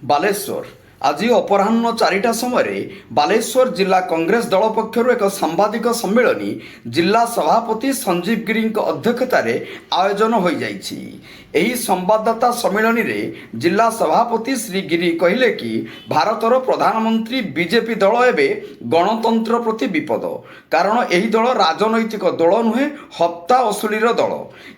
ବାଲେଶ୍ୱର ଆଜି ଅପରାହ୍ନ 4ଟା ସମୟରେ ବାଲେଶ୍ୱର ଜିଲ୍ଲା କଂଗ୍ରେସ ଦଳ ପକ୍ଷରୁ ଏକ ସାମ୍ବାଦିକ ସମ୍ମିଳନୀ ଜିଲ୍ଲା ସଭାପତି ସଞ୍ଜୀବ ଗିରିଙ୍କ ଅଧ୍ୟକ୍ଷତାରେ ଆୟୋଜନ ହୋଇଯାଇଛି। ଏହି ସମ୍ବାଦଦାତା ସମ୍ମିଳନୀରେ ଜିଲ୍ଲା ସଭାପତି ଶ୍ରୀ ଗିରି କହିଲେ କି ଭାରତର ପ୍ରଧାନମନ୍ତ୍ରୀ ବିଜେପି ଦଳ ଏବେ ଗଣତନ୍ତ୍ର ପ୍ରତି ବିପଦ, କାରଣ ଏହି ଦଳ ରାଜନୈତିକ ଦଳ ନୁହେଁ, ହପ୍ତା ଅସୁଲିର ଦଳ।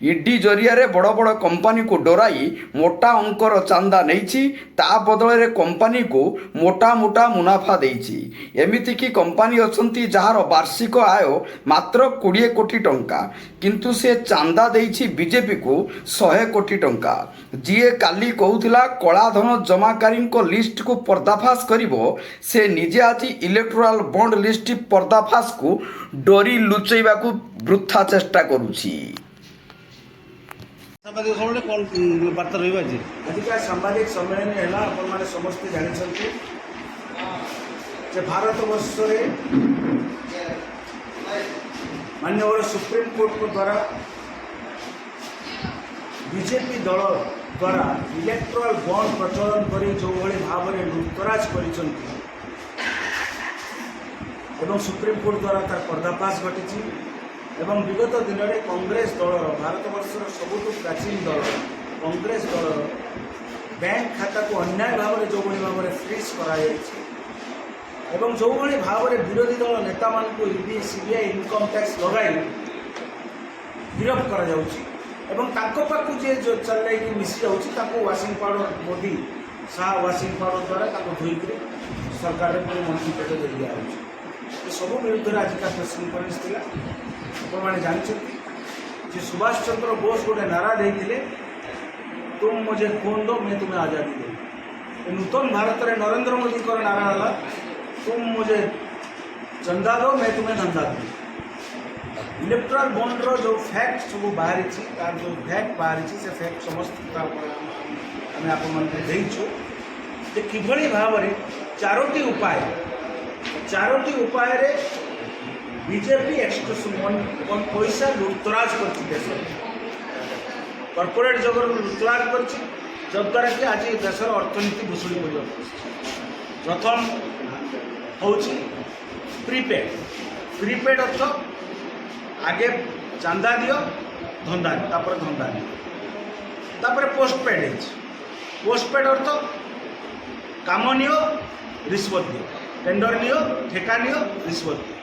ଇଡି ଜରିଆରେ ବଡ଼ ବଡ଼ କମ୍ପାନୀକୁ ଡରାଇ ମୋଟା ଅଙ୍କର ଚାନ୍ଦା ନେଇଛି, ତା ବଦଳରେ କମ୍ପାନୀକୁ ମୋଟା ମୋଟା ମୁନାଫା ଦେଇଛି। ଏମିତିକି କମ୍ପାନୀ ଅଛନ୍ତି ଯାହାର ବାର୍ଷିକ ଆୟ ମାତ୍ର 20 କୋଟି ଟଙ୍କା, କିନ୍ତୁ ସେ ଚାନ୍ଦା ଦେଇଛି ବିଜେପିକୁ 100 କୋଟି ଟଙ୍କା। ଯିଏ କାଲି କହୁଥିଲା କଳାଧନ ଜମାକାରୀଙ୍କ ଲିଷ୍ଟକୁ ପର୍ଦ୍ଦାଫାଶ କରିବ, ସେ ନିଜେ ଆଜି ଇଲେକ୍ଟ୍ରାଲ ବଣ୍ଡ ଲିଷ୍ଟ ପର୍ଦ୍ଦାଫାଶକୁ ଡରି ଲୁଚେଇବାକୁ ବୃଥା ଚେଷ୍ଟା କରୁଛି। ସାମ୍ବାଦିକ ସମ୍ମିଳନୀ କ'ଣ ବାର୍ତ୍ତା ରହିବ ଆଜି? ଆଜିକା ସାମ୍ବାଦିକ ସମ୍ମିଳନୀ ହେଲା, ଆପଣମାନେ ସମସ୍ତେ ଜାଣିଛନ୍ତି ଯେ ଭାରତବର୍ଷରେ ମାନ୍ୟବର ସୁପ୍ରିମକୋର୍ଟଙ୍କ ଦ୍ୱାରା ବିଜେପି ଦଳ ଦ୍ୱାରା ଇଲେକ୍ଟ୍ରାଲ ବଣ୍ଡ ପ୍ରଚଳନ କରି ଯେଉଁଭଳି ଭାବରେ ଲୁଟତରାଜ କରିଛନ୍ତି ଏବଂ ସୁପ୍ରିମକୋର୍ଟ ଦ୍ୱାରା ତାର ପର୍ଦ୍ଦାଫାଶ ଘଟିଛି ଏବଂ ବିଗତ ଦିନରେ କଂଗ୍ରେସ ଦଳର, ଭାରତବର୍ଷର ସବୁଠୁ ପ୍ରାଚୀନ ଦଳ କଂଗ୍ରେସ ଦଳର ବ୍ୟାଙ୍କ ଖାତାକୁ ଅନ୍ୟାୟ ଭାବରେ ଯେଉଁଭଳି ଭାବରେ ଫ୍ରିଜ୍ କରାଯାଇଛି ଏବଂ ଯେଉଁଭଳି ଭାବରେ ବିରୋଧୀ ଦଳ ନେତାମାନଙ୍କୁ ଇଡି ସିବିଆଇ ଇନକମ୍ ଟ୍ୟାକ୍ସ ଲଗାଇ ଗିରଫ କରାଯାଉଛି ଏବଂ ତାଙ୍କ ପାଖକୁ ଯିଏ ଚାଲିକି ମିଶି ଯାଉଛି ତାକୁ washing powder, Modi Shah washing powder ଦ୍ୱାରା ତାକୁ ଧୋଇକରି ସରକାରରେ ପୁଣି ମନ୍ତ୍ରୀ ପେଟ ଦେଇ ଦିଆଯାଉଛି। ଏସବୁ ବିରୁଦ୍ଧରେ ଆଜିକା ପ୍ରେସ୍ କନଫରେନ୍ସ ଥିଲା। ଆପଣମାନେ ଜାଣିଛନ୍ତି ଯେ ସୁଭାଷ ଚନ୍ଦ୍ର ବୋଷ ଗୋଟେ ନାରା ଦେଇଥିଲେ, ତୁମ ମୁझे खून दो मैं तुम्हें आज़ादी दूँ। नूतन भारत में नरेंद्र मोदी का नारा है, तुम मुझे चंदा दो मैं तुम्हें धंधा दूँ। इलेक्ट्राल बॉन्डर जो फैक्ट सब बाहरी तार जो फैक्ट बाहरी से फैक्ट समस्त आम आपछु कि किभली भाव में चारोटी उपाय बीजेपी एक्सटोर्शन पैसा लुटतराज कर देश कॉर्पोरेट जगह लुटतराज कर जद्वारा कि आज देशर अर्थनीति भुशुड़ी पड़। प्रथम हूँ प्रीपेड अर्थ आगे चांदा दियो धंदा धंदा तापर पोस्टपेड अर्थ काम नियो रिश्वत दियो, टेंडर नियो, ठेका नियो, रिश्वत दियो।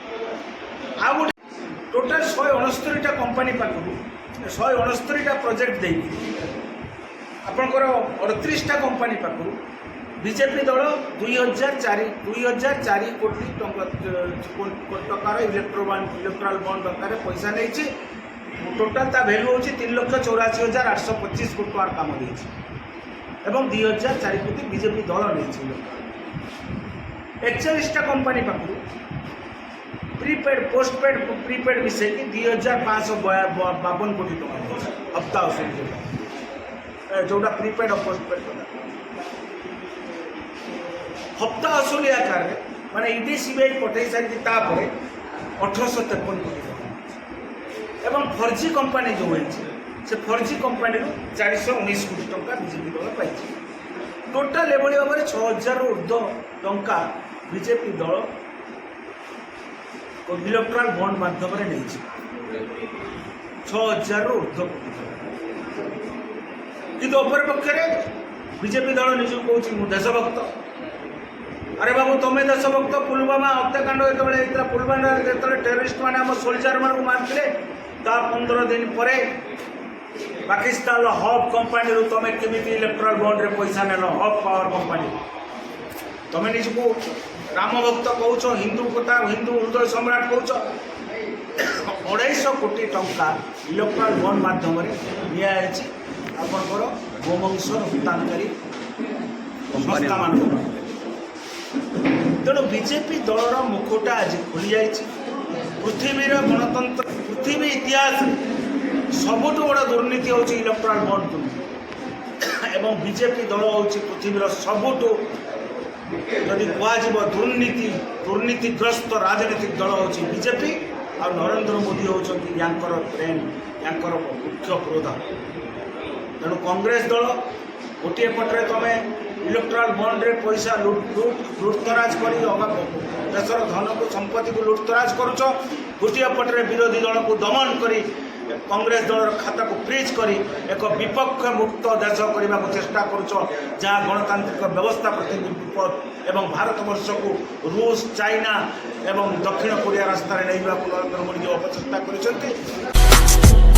आ गए टोटाल 169टा कंपानी पाखु 169टा प्रोजेक्ट दे आपणकर 38टा कंपानी पाखु बीजेपी दल 2004 कोटी टकार इलेक्ट्राल बॉन्ड दरकार पैसा नहीं। टोटाल ता भैल्यू हूँ 3,84,825 कोटी टकर काम देती एवं 2004 कोटी बीजेपी दल नहीं। 41टा कंपानी पाखु प्रीपेड पोस्टपेड प्रीपेड मिसे 2,552 कोटी टका हप्ता असूल जोटा प्रीपेड और पोस्टपेड हप्ता असूल आकार माने इडी सीबीआई पठाई सारी 1853 कोटी टका एवं फर्जी कंपानी जो से फर्जी कंपानी 419 कोटी टका बीजेपी दल पाई। टोटाल एभली भाव में 6,000 ऊर्ध्व टंका बीजेपी दल इलेक्ट्राल बॉन्ड माध्यम नहीं 6,000 ऊर्ध्व किंतु अपरपक्ष बीजेपी दल निज कौन मु देशभक्त। अरे बाबू तुम्हें देशभक्त, पुलवामा हत्याकांड जो पुलवामा जो टेररिस्ट मैंने आम सोल्जर मान मारते 15 दिन पर पाकिस्तान हब कंपानी तुम्हें केमी इलेक्ट्राल बॉन्ड रे पैसा नेल हब पावर कंपानी तुम्हें निजको राम भक्त कौच, हिंदू कथा हिंदू हृदय सम्राट कौच 250 कोटी टंका इलेक्ट्राल बॉन्ड माध्यम दिखाई आपंकर गोवंश रप्तानकारी संस्था मान। तेणु बीजेपी दलर मुखटा आज खोली जाए। पृथ्वी गणतंत्र पृथ्वी इतिहास सबुठ बड़ दुर्नीति हूँ इलेक्ट्राल बॉन्ड एवं बीजेपी दल हूँ पृथ्वीर सबुठ यदि कह दुर्नीतिग्रस्त राजनीतिक दल हूँ बीजेपी और नरेंद्र मोदी होती ब्रेन यांकर मुख्य क्रोध। तेणु कांग्रेस दल गोटे पटे तुम्हें इलेक्ट्राल बॉन्ड रे पैसा लुटतराज कर देशर धन को संपत्ति को लुटतराज करुच गोटे पटे विरोधी दल को दमन कर कांग्रेस दल खाता को फ्रीज कर एक विपक्ष मुक्त देश करने को चेष्टा करुच जहाँ गणतांत्रिक व्यवस्था प्रति विपद एवं भारत वर्ष को रूस चाइना एवं दक्षिण कोरिया रास्तार नहीं नरेंद्र मोदी अपचेष्टा कर